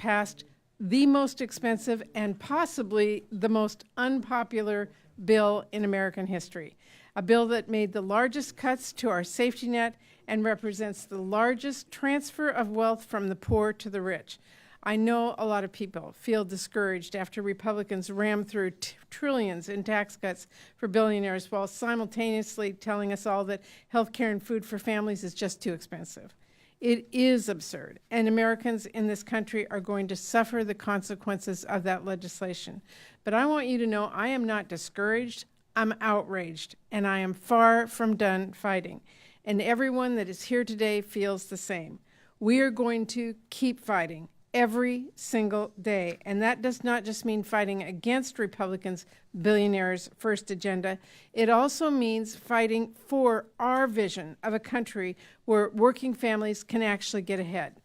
passed the most expensive and possibly the most unpopular bill in American history. A bill that made the largest cuts to our safety net and represents the largest transfer of wealth from the poor to the rich. I know a lot of people feel discouraged after Republicans ram through trillions in tax cuts for billionaires while simultaneously telling us all that health care and food for families is just too expensive. It is absurd, and Americans in this country are going to suffer the consequences of that legislation. But I want you to know I am not discouraged, I'm outraged, and I am far from done fighting. And everyone that is here today feels the same. We are going to keep fighting every single day. And that does not just mean fighting against Republicans' billionaires' first agenda. It also means fighting for our vision of a country where working families can actually get ahead.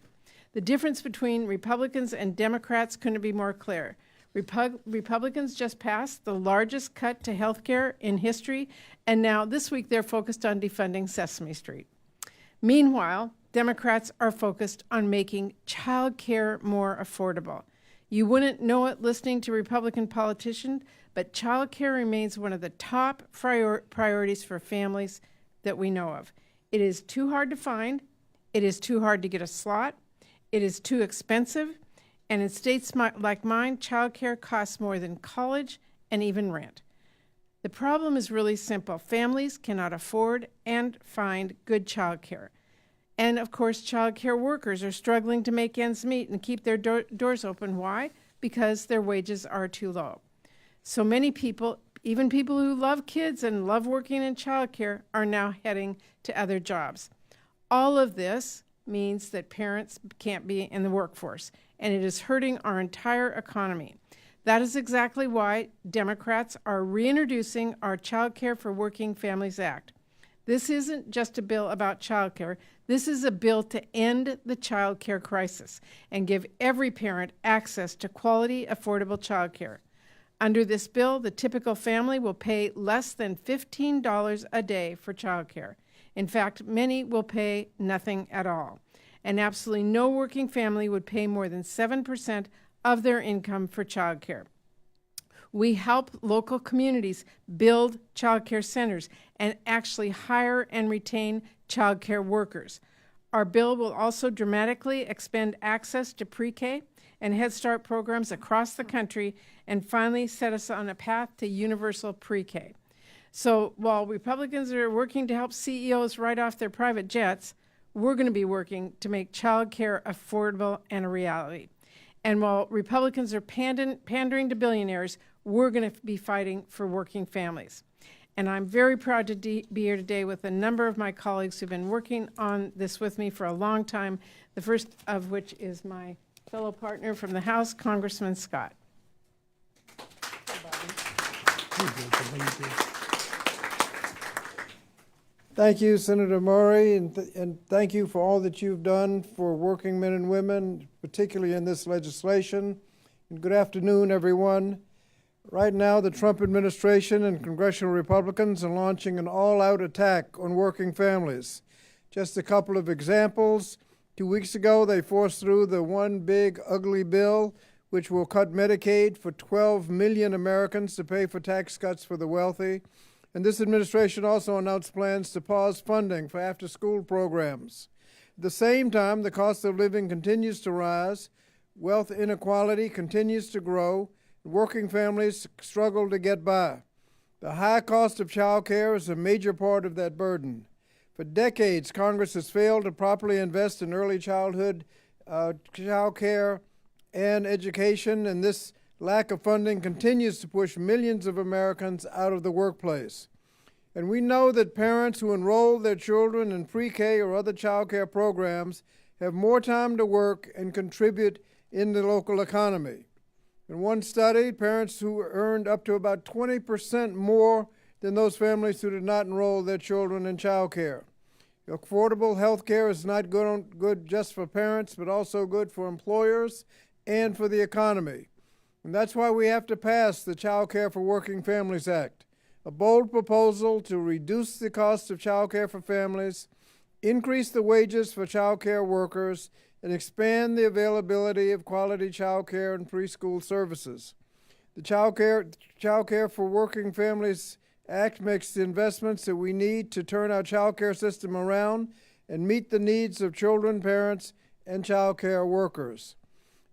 The difference between Republicans and Democrats couldn't be more clear. Republicans just passed the largest cut to health care in history, and now this week they're focused on defunding Sesame Street. Meanwhile, Democrats are focused on making child care more affordable. You wouldn't know it listening to Republican politicians, but child care remains one of the top priorities for families that we know of. It is too hard to find, it is too hard to get a slot, it is too expensive, and in states like mine, child care costs more than college and even rent. The problem is really simple. Families cannot afford and find good child care. And of course, child care workers are struggling to make ends meet and keep their doors open. Why? Because their wages are too low. So many people, even people who love kids and love working in child care, are now heading to other jobs. All of this means that parents can't be in the workforce, and it is hurting our entire economy. That is exactly why Democrats are reintroducing our Child Care for Working Families Act. This isn't just a bill about child care. This is a bill to end the child care crisis and give every parent access to quality, affordable child care. Under this bill, the typical family will pay less than $15 a day for child care. In fact, many will pay nothing at all. And absolutely no working family would pay more than 7% of their income for child care. We help local communities build child care centers and actually hire and retain child care workers. Our bill will also dramatically expand access to pre-K and Head Start programs across the country and finally set us on a path to universal pre-K. So while Republicans are working to help CEOs write off their private jets, we're going to be working to make child care affordable and a reality. And while Republicans are pandering to billionaires, we're going to be fighting for working families. And I'm very proud to be here today with a number of my colleagues who've been working on this with me for a long time, the first of which is my fellow partner from the House, Congressman Scott. Thank you, Senator Murray, and thank you for all that you've done for working men and women, particularly in this legislation. And good afternoon, everyone. Right now, the Trump administration and congressional Republicans are launching an all-out attack on working families. Just a couple of examples. 2 weeks ago, they forced through the one big ugly bill, which will cut Medicaid for 12 million Americans to pay for tax cuts for the wealthy. And this administration also announced plans to pause funding for after-school programs. At the same time, the cost of living continues to rise, wealth inequality continues to grow, and working families struggle to get by. The high cost of child care is a major part of that burden. For decades, Congress has failed to properly invest in early childhood child care and education, and this lack of funding continues to push millions of Americans out of the workplace. And we know that parents who enroll their children in pre-K or other child care programs have more time to work and contribute in the local economy. In one study, parents who earned up to about 20% more than those families who did not enroll their children in child care. Affordable health care is not good just for parents, but also good for employers and for the economy. And that's why we have to pass the Child Care for Working Families Act, a bold proposal to reduce the cost of child care for families, increase the wages for child care workers, and expand the availability of quality child care and preschool services. The Child Care for Working Families Act makes the investments that we need to turn our child care system around and meet the needs of children, parents, and child care workers.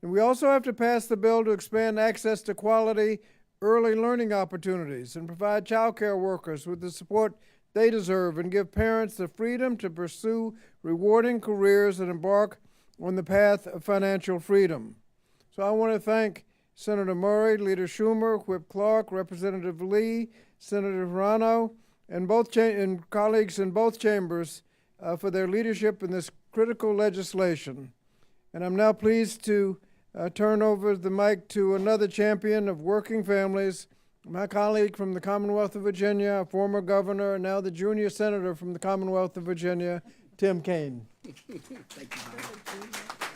And we also have to pass the bill to expand access to quality early learning opportunities and provide child care workers with the support they deserve and give parents the freedom to pursue rewarding careers and embark on the path of financial freedom. So I want to thank Senator Murray, Leader Schumer, Whip Clark, Representative Lee, Senator Hirano, and colleagues in both chambers for their leadership in this critical legislation. And I'm now pleased to turn over the mic to another champion of working families, my colleague from the Commonwealth of Virginia, a former governor, and now the junior senator from the Commonwealth of Virginia, Tim Kaine.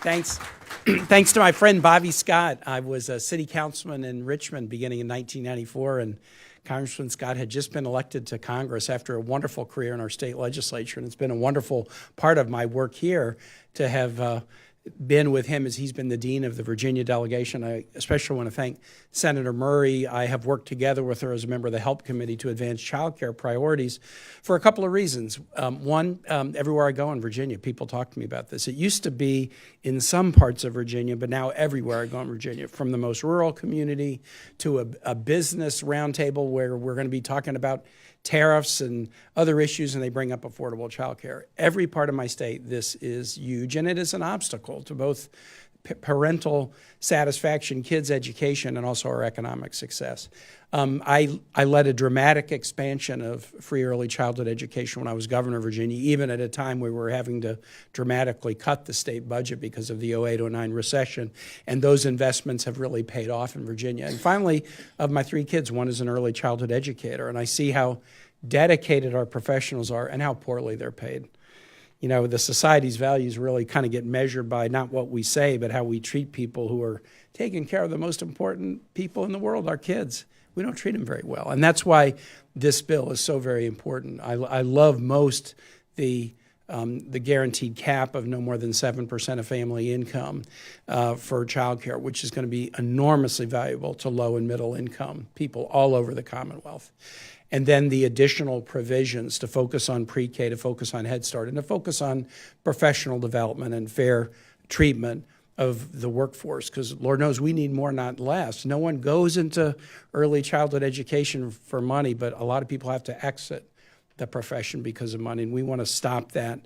Thanks. Thanks to my friend Bobby Scott. I was a city councilman in Richmond beginning in 1994, and Congressman Scott had just been elected to Congress after a wonderful career in our state legislature, and it's been a wonderful part of my work here to have been with him as he's been the dean of the Virginia delegation. I especially want to thank Senator Murray. I have worked together with her as a member of the Help Committee to advance child care priorities for a couple of reasons. One, everywhere I go in Virginia, people talk to me about this. It used to be in some parts of Virginia, but now everywhere I go in Virginia, from the most rural community to a business roundtable where we're going to be talking about tariffs and other issues, and they bring up affordable child care. Every part of my state, this is huge, and it is an obstacle to both parental satisfaction, kids' education, and also our economic success. I led a dramatic expansion of free early childhood education when I was governor of Virginia, even at a time we were having to dramatically cut the state budget because of the 08-09 recession, and those investments have really paid off in Virginia. And finally, of my three kids, one is an early childhood educator, and I see how dedicated our professionals are and how poorly they're paid. You know, the society's values really kind of get measured by not what we say, but how we treat people who are taking care of the most important people in the world, our kids. We don't treat them very well. And that's why this bill is so very important. I love most the guaranteed cap of no more than 7% of family income for child care, which is going to be enormously valuable to low and middle income people all over the Commonwealth. And then the additional provisions to focus on pre-K, to focus on Head Start, and to focus on professional development and fair treatment of the workforce, because Lord knows we need more, not less. No one goes into early childhood education for money, but a lot of people have to exit the profession because of money, and we want to stop that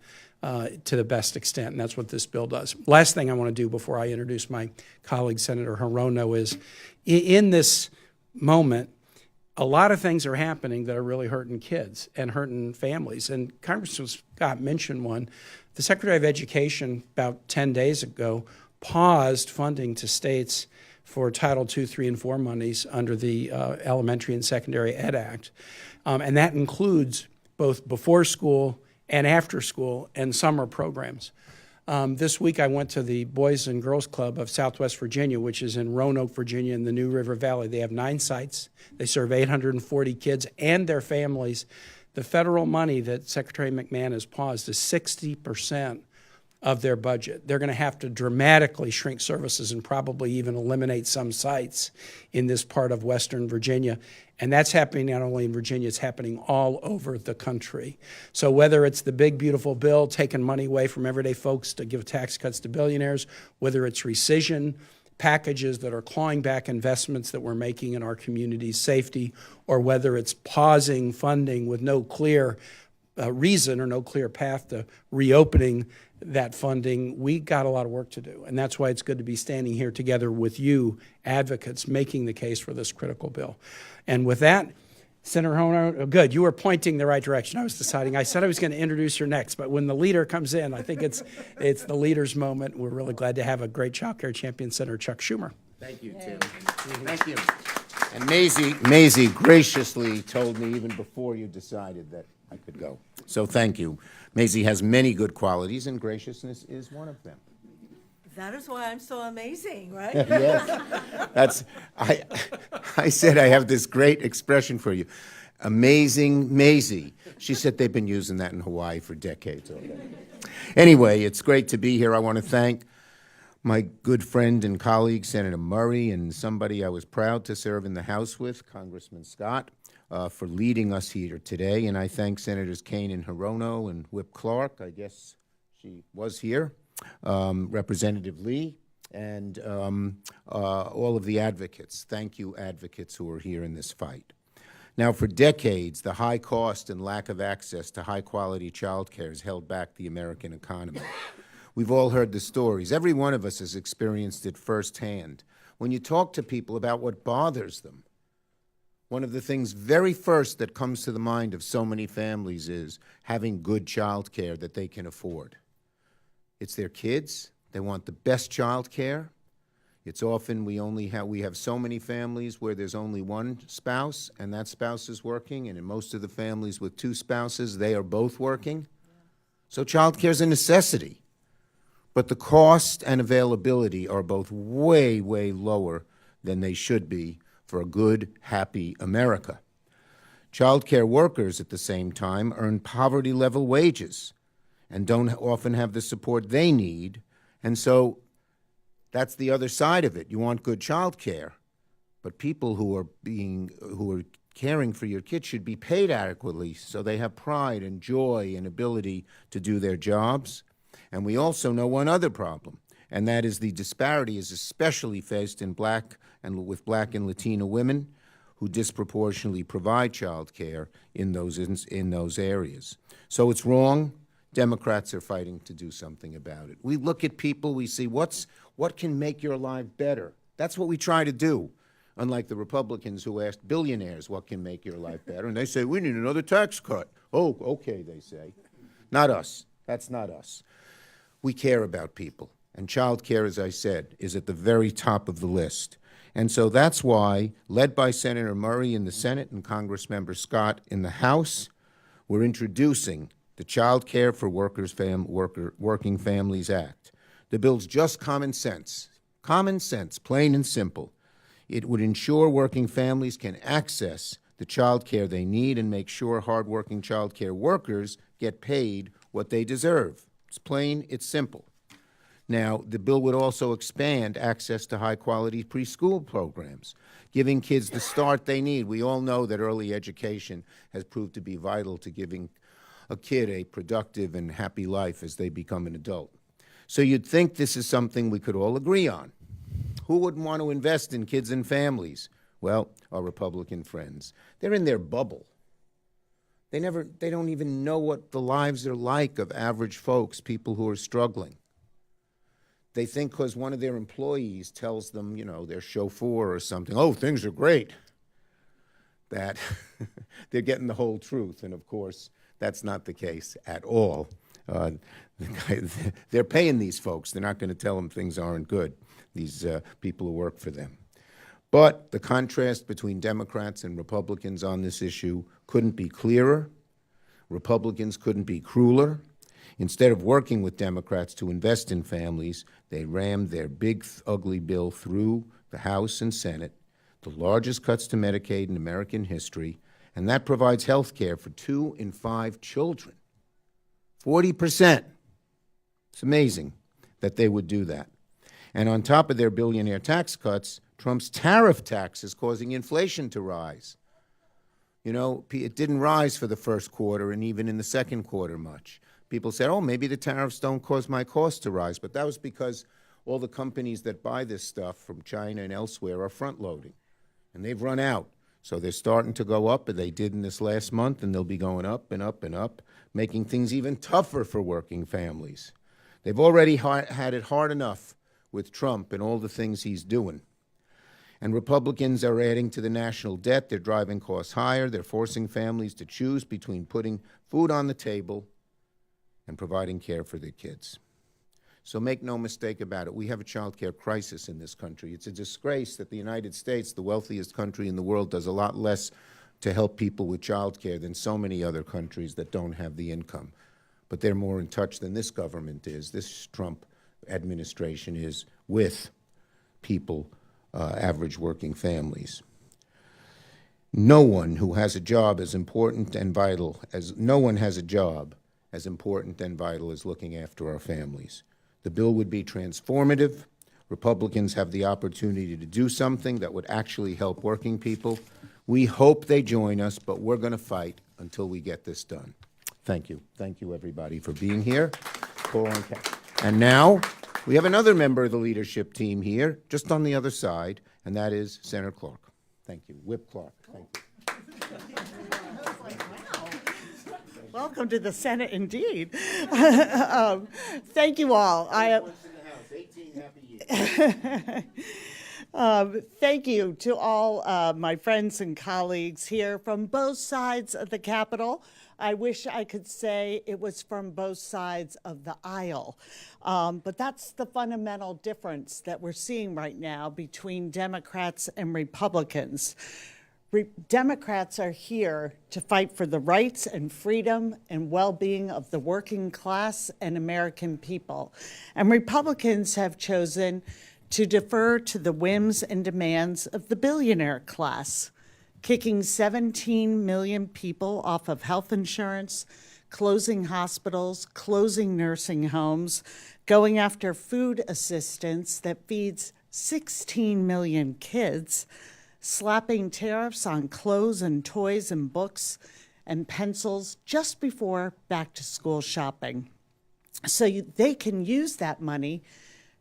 to the best extent, and that's what this bill does. Last thing I want to do before I introduce my colleague, Senator Hirono, is in this moment, a lot of things are happening that are really hurting kids and hurting families. And Congressman Scott mentioned one. The Secretary of Education about 10 days ago paused funding to states for Title II, III, and IV monies under the Elementary and Secondary Ed Act. And that includes both before school and after school and summer programs. This week I went to the Boys and Girls Club of Southwest Virginia, which is in Roanoke, Virginia, in the New River Valley. They have 9 sites. They serve 840 kids and their families. The federal money that Secretary McMahon has paused is 60% of their budget. They're going to have to dramatically shrink services and probably even eliminate some sites in this part of Western Virginia. And that's happening not only in Virginia, it's happening all over the country. So whether it's the big, beautiful bill taking money away from everyday folks to give tax cuts to billionaires, whether it's rescission packages that are clawing back investments that we're making in our community's safety, or whether it's pausing funding with no clear reason or no clear path to reopening that funding, we got a lot of work to do. And that's why it's good to be standing here together with you, advocates, making the case for this critical bill. And with that, Senator Honer, good, you were pointing the right direction. I was deciding, I said I was going to introduce her next, but when the leader comes in, I think it's the leader's moment. We're really glad to have a great child care champion, Senator Chuck Schumer. Thank you, Tim. Thank you. And Maisie graciously told me even before you decided that I could go. So thank you. Maisie has many good qualities, and graciousness is one of them. That is why I'm so amazing, right? Yes. I said I have this great expression for you. Amazing Maisie. She said they've been using that in Hawaii for decades already. Anyway, it's great to be here. I want to thank my good friend and colleague, Senator Murray, and somebody I was proud to serve in the House with, Congressman Scott, for leading us here today. And I thank Senators Kane and Hirono and Whip Clark, I guess she was here, Representative Lee, and all of the advocates. Thank you, advocates who are here in this fight. Now, for decades, the high cost and lack of access to high-quality child care has held back the American economy. We've all heard the stories. Every one of us has experienced it firsthand. When you talk to people about what bothers them, one of the things very first that comes to the mind of so many families is having good child care that they can afford. It's their kids. They want the best child care. It's often we have so many families where there's only one spouse and that spouse is working, and in most of the families with two spouses, they are both working. So child care is a necessity. But the cost and availability are both way, way lower than they should be for a good, happy America. Child care workers, at the same time, earn poverty-level wages and don't often have the support they need, and so that's the other side of it. You want good child care, but people who are caring for your kids should be paid adequately so they have pride and joy and ability to do their jobs. And we also know one other problem, and that is the disparity is especially faced in with Black and Latino women who disproportionately provide child care in those areas. So it's wrong. Democrats are fighting to do something about it. We look at people, we see what can make your life better. That's what we try to do, unlike the Republicans who asked billionaires what can make your life better, and they say, we need another tax cut. Oh, okay, they say. Not us. That's not us. We care about people, and child care, as I said, is at the very top of the list. And so that's why, led by Senator Murray in the Senate and Congressmember Scott in the House, we're introducing the Child Care for Working Families Act. The bill's just common sense, plain and simple. It would ensure working families can access the child care they need and make sure hardworking child care workers get paid what they deserve. It's plain, it's simple. Now, the bill would also expand access to high-quality preschool programs, giving kids the start they need. We all know that early education has proved to be vital to giving a kid a productive and happy life as they become an adult. So you'd think this is something we could all agree on. Who wouldn't want to invest in kids and families? Well, our Republican friends. They're in their bubble. They don't even know what the lives are like of average folks, people who are struggling. They think because one of their employees tells them, their chauffeur or something, oh, things are great, that they're getting the whole truth. And of course, that's not the case at all. They're paying these folks. They're not going to tell them things aren't good, these people who work for them. But the contrast between Democrats and Republicans on this issue couldn't be clearer. Republicans couldn't be crueler. Instead of working with Democrats to invest in families, they rammed their big, ugly bill through the House and Senate, the largest cuts to Medicaid in American history, and that provides health care for 2 in 5 children. 40%. It's amazing that they would do that. And on top of their billionaire tax cuts, Trump's tariff tax is causing inflation to rise. It didn't rise for the first quarter and even in the second quarter much. People said, oh, maybe the tariffs don't cause my cost to rise, but that was because all the companies that buy this stuff from China and elsewhere are front-loading, and they've run out. So they're starting to go up, and they did in this last month, and they'll be going up and up and up, making things even tougher for working families. They've already had it hard enough with Trump and all the things he's doing. And Republicans are adding to the national debt. They're driving costs higher. They're forcing families to choose between putting food on the table and providing care for their kids. So make no mistake about it, we have a child care crisis in this country. It's a disgrace that the United States, the wealthiest country in the world, does a lot less to help people with child care than so many other countries that don't have the income. But they're more in touch than this government is, this Trump administration is, with people, average working families. No one who has a job as important and vital as, no one has a job as important and vital as looking after our families. The bill would be transformative. Republicans have the opportunity to do something that would actually help working people. We hope they join us, but we're going to fight until we get this done. Thank you. Thank you, everybody, for being here. And now, we have another member of the leadership team here, just on the other side, and that is Senator Clark. Thank you. Whip Clark. Thank you. Welcome to the Senate, indeed. Thank you all. Thank you to all my friends and colleagues here from both sides of the Capitol. I wish I could say it was from both sides of the aisle. But that's the fundamental difference that we're seeing right now between Democrats and Republicans. Democrats are here to fight for the rights and freedom and well-being of the working class and American people. And Republicans have chosen to defer to the whims and demands of the billionaire class, kicking 17 million people off of health insurance, closing hospitals, closing nursing homes, going after food assistance that feeds 16 million kids, slapping tariffs on clothes and toys and books and pencils just before back-to-school shopping. So they can use that money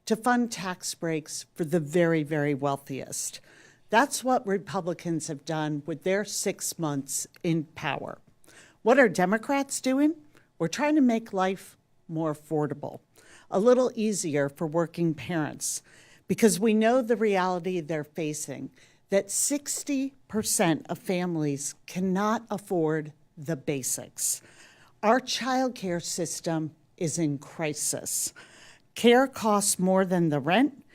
to fund tax breaks for the very, very wealthiest. That's what Republicans have done with their 6 months in power. What are Democrats doing? We're trying to make life more affordable, a little easier for working parents, because we know the reality they're facing, that 60% of families cannot afford the basics. Our child care system is in crisis. Care costs more than the rent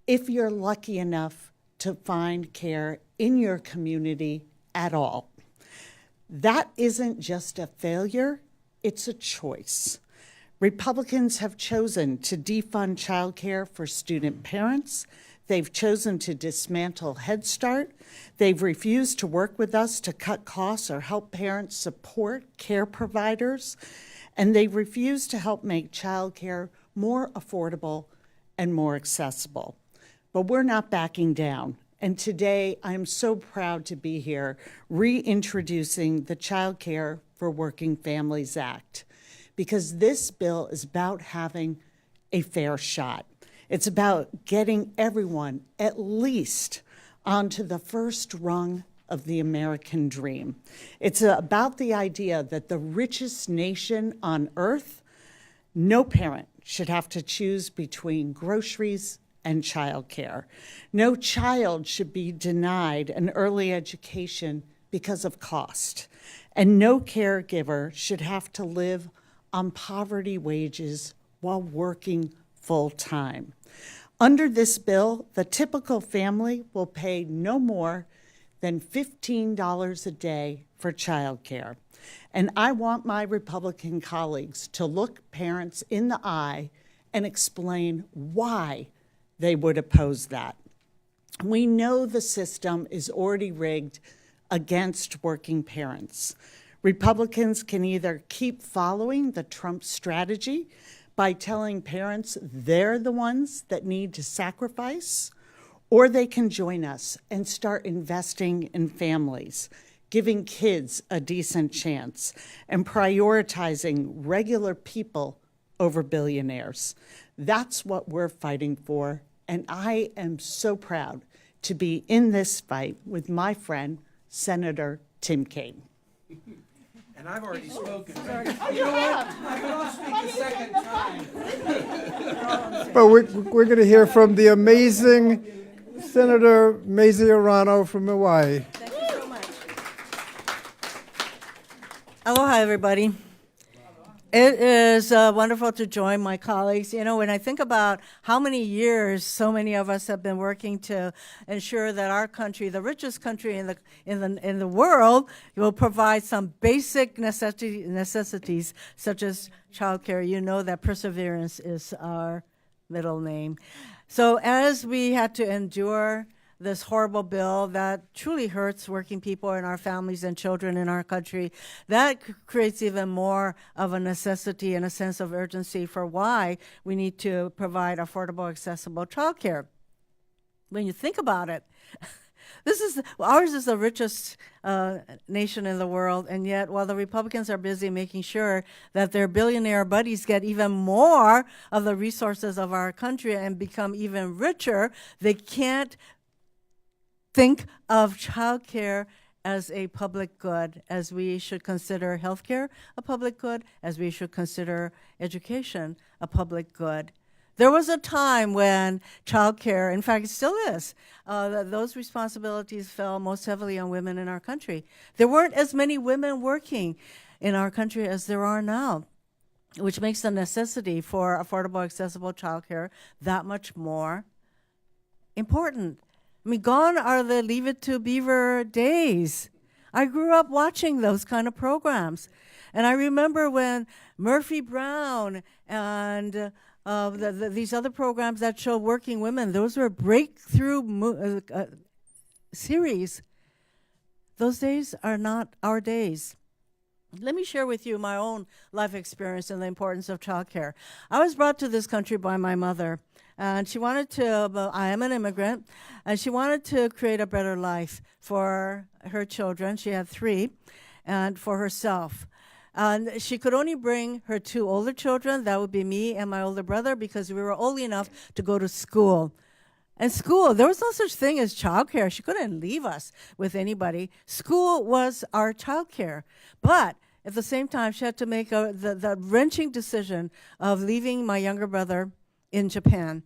if you're lucky enough to find care in your community at all. That isn't just a failure, it's a choice. Republicans have chosen to defund child care for student parents. They've chosen to dismantle Head Start. They've refused to work with us to cut costs or help parents support care providers. And they refuse to help make child care more affordable and more accessible. But we're not backing down. And today, I'm so proud to be here reintroducing the Child Care for Working Families Act, because this bill is about having a fair shot. It's about getting everyone at least onto the first rung of the American dream. It's about the idea that the richest nation on earth, no parent should have to choose between groceries and childcare. No child should be denied an early education because of cost. And no caregiver should have to live on poverty wages while working full-time. Under this bill, the typical family will pay no more than $15 a day for childcare. And I want my Republican colleagues to look parents in the eye and explain why they would oppose that. We know the system is already rigged against working parents. Republicans can either keep following the Trump strategy by telling parents they're the ones that need to sacrifice, or they can join us and start investing in families, giving kids a decent chance, and prioritizing regular people over billionaires. That's what we're fighting for, and I am so proud to be in this fight with my friend, Senator Tim Kaine. And I've already spoken. You know what? I'll speak a second time. But we're going to hear from the amazing Senator Mazie Arano from Hawaii. Thank you so much. Aloha, everybody. It is wonderful to join my colleagues. You know, when I think about how many years so many of us have been working to ensure that our country, the richest country in the world, will provide some basic necessities such as childcare, you know that perseverance is our middle name. So as we had to endure this horrible bill that truly hurts working people and our families and children in our country, that creates even more of a necessity and a sense of urgency for why we need to provide affordable, accessible childcare. When you think about it, ours is the richest nation in the world, and yet while the Republicans are busy making sure that their billionaire buddies get even more of the resources of our country and become even richer, they can't think of childcare as a public good, as we should consider healthcare a public good, as we should consider education a public good. There was a time when childcare, in fact, it still is, those responsibilities fell most heavily on women in our country. There weren't as many women working in our country as there are now, which makes the necessity for affordable, accessible childcare that much more important. I mean, gone are the Leave It to Beaver days. I grew up watching those kind of programs. And I remember when Murphy Brown and these other programs that show working women, those were breakthrough series. Those days are not our days. Let me share with you my own life experience and the importance of childcare. I was brought to this country by my mother, and she wanted to, I am an immigrant, and she wanted to create a better life for her children. She had 3, and for herself. And she could only bring her 2 older children, that would be me and my older brother, because we were old enough to go to school. And school, there was no such thing as childcare. She couldn't leave us with anybody. School was our childcare. But at the same time, she had to make the wrenching decision of leaving my younger brother in Japan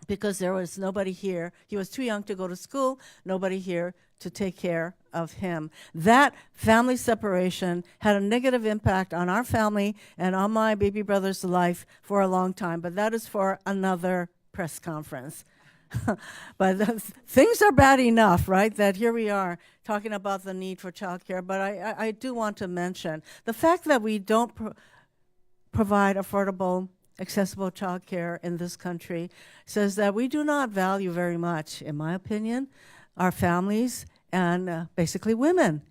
because there was nobody here. He was too young to go to school, nobody here to take care of him. That family separation had a negative impact on our family and on my baby brother's life for a long time, but that is for another press conference. But things are bad enough, right, that here we are talking about the need for childcare. But I do want to mention the fact that we don't provide affordable, accessible childcare in this country says that we do not value very much, in my opinion, our families and basically women.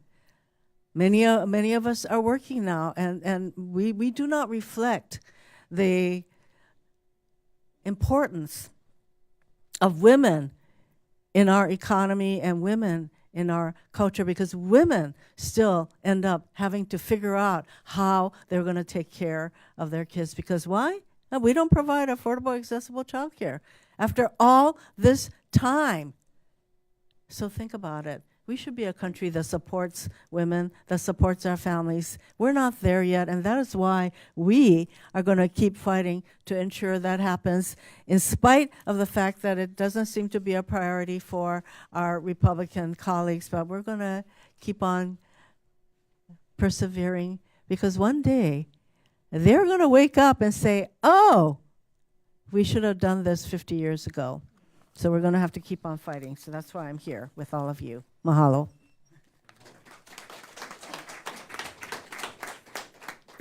Many of us are working now, and we do not reflect the importance of women in our economy and women in our culture, because women still end up having to figure out how they're going to take care of their kids. Because why? We don't provide affordable, accessible childcare after all this time. So think about it. We should be a country that supports women, that supports our families. We're not there yet, and that is why we are going to keep fighting to ensure that happens, in spite of the fact that it doesn't seem to be a priority for our Republican colleagues. But we're going to keep on persevering, because one day they're going to wake up and say, oh, we should have done this 50 years ago. So we're going to have to keep on fighting. So that's why I'm here with all of you. Mahalo.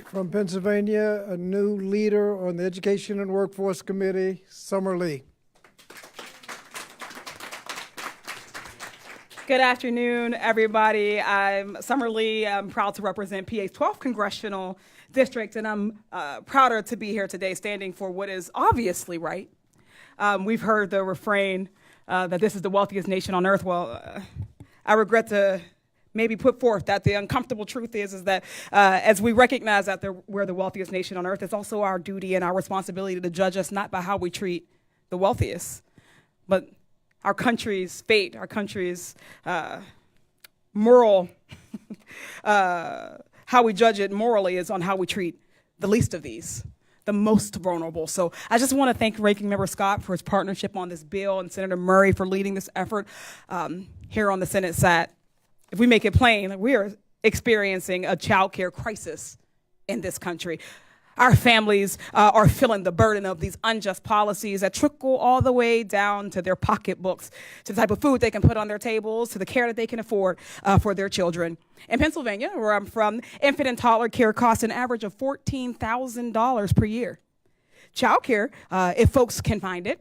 From Pennsylvania, a new leader on the Education and Workforce Committee, Summer Lee. Good afternoon, everybody. I'm Summer Lee. I'm proud to represent PA's 12th Congressional District, and I'm prouder to be here today standing for what is obviously right. We've heard the refrain that this is the wealthiest nation on earth. Well, I regret to maybe put forth that the uncomfortable truth is that as we recognize that we're the wealthiest nation on earth, it's also our duty and our responsibility to judge us not by how we treat the wealthiest, but our country's fate, our country's moral, how we judge it morally is on how we treat the least of these, the most vulnerable. So I just want to thank Ranking Member Scott for his partnership on this bill and Senator Murray for leading this effort here on the Senate side. If we make it plain, we are experiencing a child care crisis in this country. Our families are feeling the burden of these unjust policies that trickle all the way down to their pocketbooks, to the type of food they can put on their tables, to the care that they can afford for their children. In Pennsylvania, where I'm from, infant and toddler care costs an average of $14,000 per year. Child care, if folks can find it,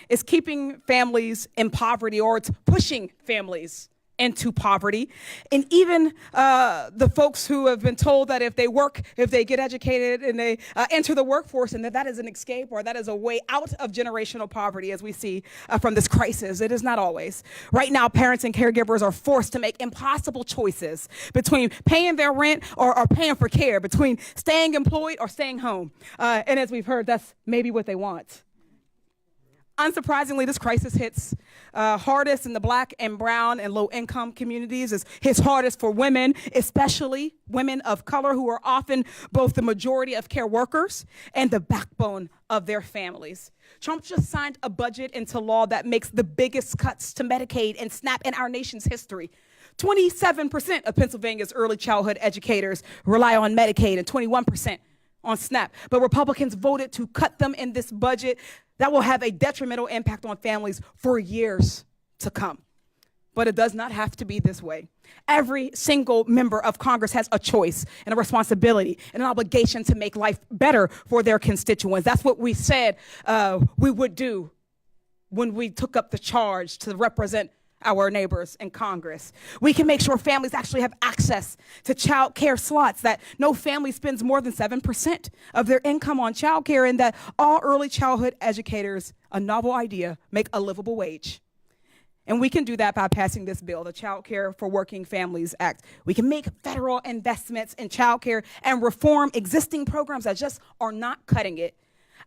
is keeping families in poverty, or it's pushing families into poverty. And even the folks who have been told that if they work, if they get educated and they enter the workforce, and that is an escape, or that is a way out of generational poverty, as we see from this crisis. It is not always. Right now, parents and caregivers are forced to make impossible choices between paying their rent or paying for care, between staying employed or staying home. And as we've heard, that's maybe what they want. Unsurprisingly, this crisis hits hardest in the Black and brown and low-income communities. It hits hardest for women, especially women of color, who are often both the majority of care workers and the backbone of their families. Trump just signed a budget into law that makes the biggest cuts to Medicaid and SNAP in our nation's history. 27% of Pennsylvania's early childhood educators rely on Medicaid and 21% on SNAP. But Republicans voted to cut them in this budget. That will have a detrimental impact on families for years to come. But it does not have to be this way. Every single member of Congress has a choice and a responsibility and an obligation to make life better for their constituents. That's what we said we would do when we took up the charge to represent our neighbors in Congress. We can make sure families actually have access to child care slots, that no family spends more than 7% of their income on child care, and that all early childhood educators, a novel idea, make a livable wage. And we can do that by passing this bill, the Child Care for Working Families Act. We can make federal investments in child care and reform existing programs that just are not cutting it.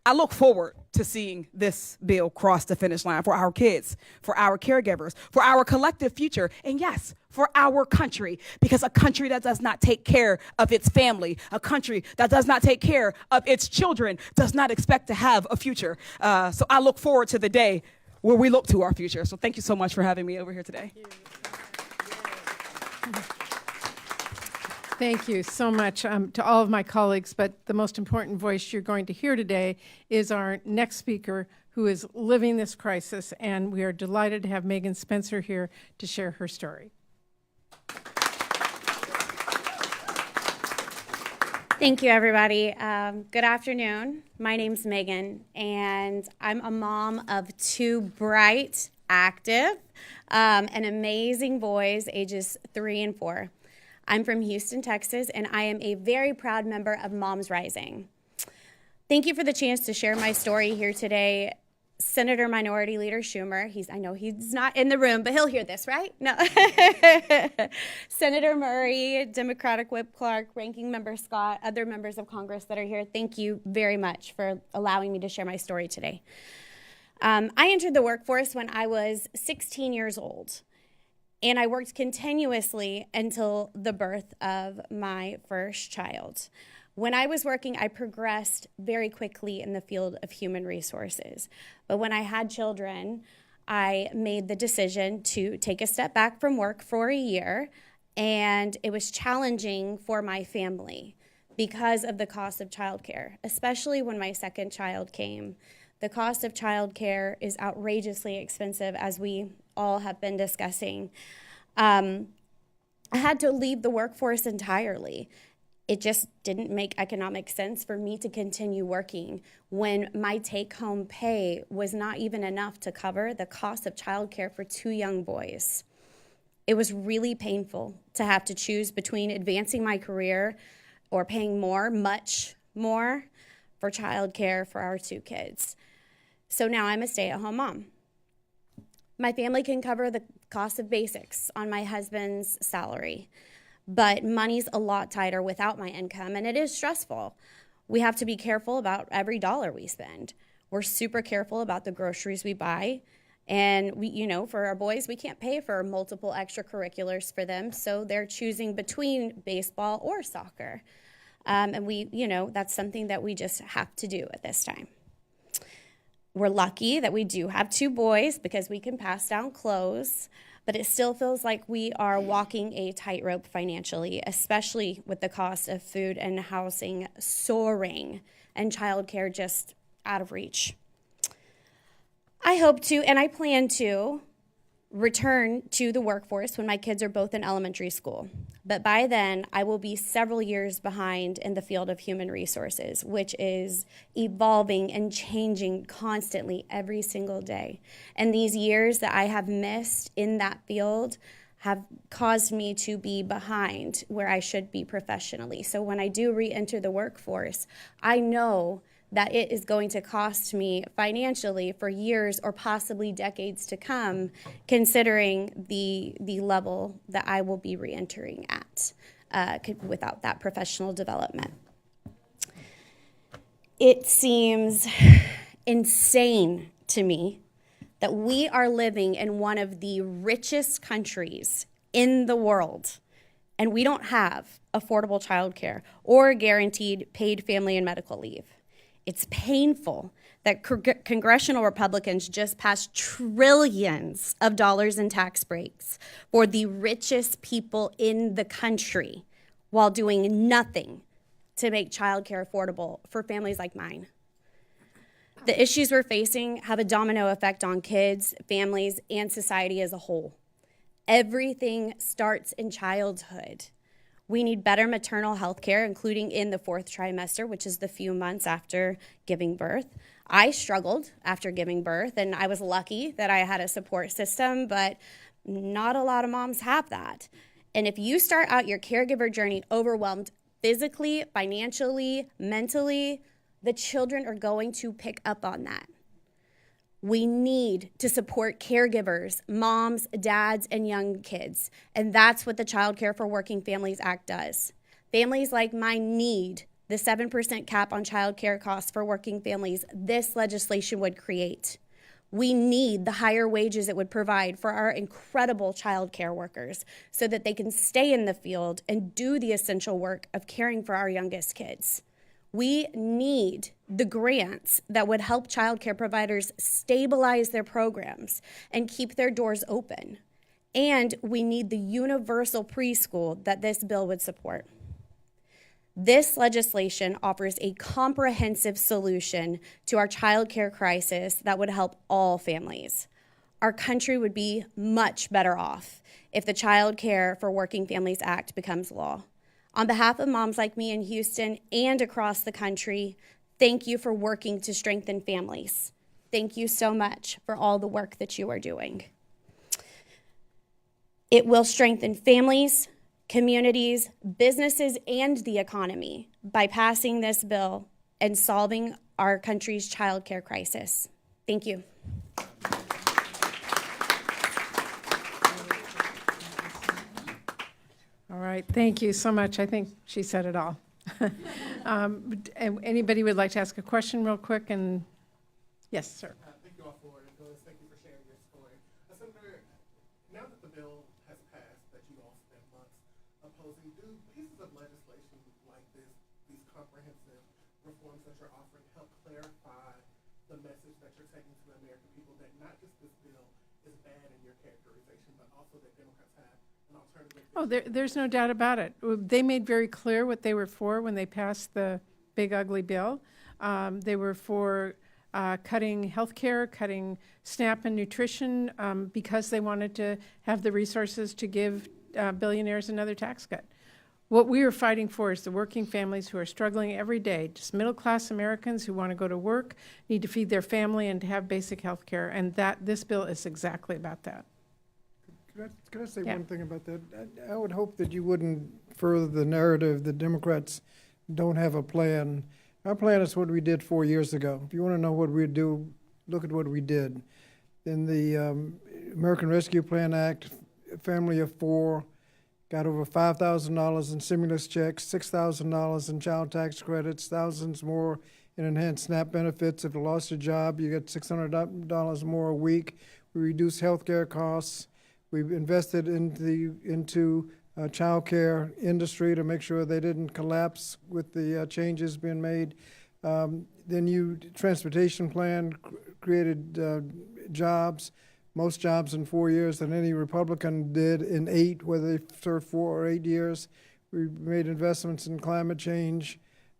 I look forward to seeing this bill cross the finish line for our kids, for our caregivers, for our collective future, and yes, for our country, because a country that does not take care of its family, a country that does not take care of its children, does not expect to have a future. So I look forward to the day where we look to our future. So thank you so much for having me over here today. Thank you so much to all of my colleagues, but the most important voice you're going to hear today is our next speaker, who is living this crisis, and we are delighted to have Megan Spencer here to share her story. Thank you, everybody. Good afternoon. My name's Megan, and I'm a mom of two bright, active, and amazing boys, ages 3 and 4. I'm from Houston, Texas, and I am a very proud member of Moms Rising. Thank you for the chance to share my story here today. Senator Minority Leader Schumer, I know he's not in the room, but he'll hear this, right? No. Senator Murray, Democratic Whip Clark, Ranking Member Scott, other members of Congress that are here, thank you very much for allowing me to share my story today. I entered the workforce when I was 16 years old. And I worked continuously until the birth of my first child. When I was working, I progressed very quickly in the field of human resources. But when I had children, I made the decision to take a step back from work for a year, and it was challenging for my family because of the cost of childcare, especially when my second child came. The cost of childcare is outrageously expensive, as we all have been discussing. I had to leave the workforce entirely. It just didn't make economic sense for me to continue working when my take-home pay was not even enough to cover the cost of childcare for 2 young boys. It was really painful to have to choose between advancing my career or paying more, much more, for childcare for our 2 kids. So now I'm a stay-at-home mom. My family can cover the cost of basics on my husband's salary, but money's a lot tighter without my income, and it is stressful. We have to be careful about every dollar we spend. We're super careful about the groceries we buy, and for our boys, we can't pay for multiple extracurriculars for them, so they're choosing between baseball or soccer. And that's something that we just have to do at this time. We're lucky that we do have 2 boys because we can pass down clothes, but it still feels like we are walking a tightrope financially, especially with the cost of food and housing soaring and childcare just out of reach. I hope to, and I plan to, return to the workforce when my kids are both in elementary school. But by then, I will be several years behind in the field of human resources, which is evolving and changing constantly every single day. And these years that I have missed in that field have caused me to be behind where I should be professionally. So when I do re-enter the workforce, I know that it is going to cost me financially for years or possibly decades to come, considering the level that I will be re-entering at without that professional development. It seems insane to me that we are living in one of the richest countries in the world, and we don't have affordable childcare or guaranteed paid family and medical leave. It's painful that congressional Republicans just passed trillions of dollars in tax breaks for the richest people in the country while doing nothing to make childcare affordable for families like mine. The issues we're facing have a domino effect on kids, families, and society as a whole. Everything starts in childhood. We need better maternal health care, including in the 4th trimester, which is the few months after giving birth. I struggled after giving birth, and I was lucky that I had a support system, but not a lot of moms have that. And if you start out your caregiver journey overwhelmed physically, financially, mentally, the children are going to pick up on that. We need to support caregivers, moms, dads, and young kids. And that's what the Child Care for Working Families Act does. Families like mine need the 7% cap on child care costs for working families this legislation would create. We need the higher wages it would provide for our incredible child care workers so that they can stay in the field and do the essential work of caring for our youngest kids. We need the grants that would help child care providers stabilize their programs and keep their doors open. And we need the universal preschool that this bill would support. This legislation offers a comprehensive solution to our child care crisis that would help all families. Our country would be much better off if the Child Care for Working Families Act becomes law. On behalf of moms like me in Houston and across the country, thank you for working to strengthen families. Thank you so much for all the work that you are doing. It will strengthen families, communities, businesses, and the economy by passing this bill and solving our country's child care crisis. Thank you. All right, thank you so much. I think she said it all. Anybody would like to ask a question real quick? And yes, sir. Thank you all for it, and thank you for sharing your story. Senator, now that the bill has passed, that you all spent months opposing, do pieces of legislation like this, these comprehensive reforms that you're offering, help clarify the message that you're taking to the American people that not just this bill is bad in your characterization, but also that Democrats have an alternative? Oh, there's no doubt about it. They made very clear what they were for when they passed the big ugly bill. They were for cutting health care, cutting SNAP and nutrition because they wanted to have the resources to give billionaires another tax cut. What we are fighting for is the working families who are struggling every day, just middle-class Americans who want to go to work, need to feed their family, and to have basic health care, and this bill is exactly about that. Could I say Yeah. one thing about that? I would hope that you wouldn't further the narrative that Democrats don't have a plan. Our plan is what we did 4 years ago. If you want to know what we do, look at what we did. In the American Rescue Plan Act, a family of 4 got over $5,000 in stimulus checks, $6,000 in child tax credits, thousands more in enhanced SNAP benefits. If you lost your job, you get $600 more a week. We reduced health care costs. We've invested into child care industry to make sure they didn't collapse with the changes being made. Then transportation plan created jobs, most jobs in 4 years than any Republican did in 8, whether they served 4 or 8 years. We made investments in climate change.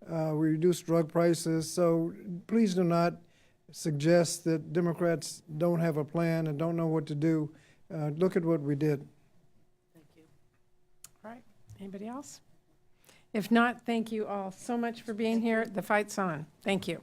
We reduced drug prices. So please do not suggest that Democrats don't have a plan and don't know what to do. Look at what we did. All right. Anybody else? If not, thank you all so much for being here. The fight's on. Thank you.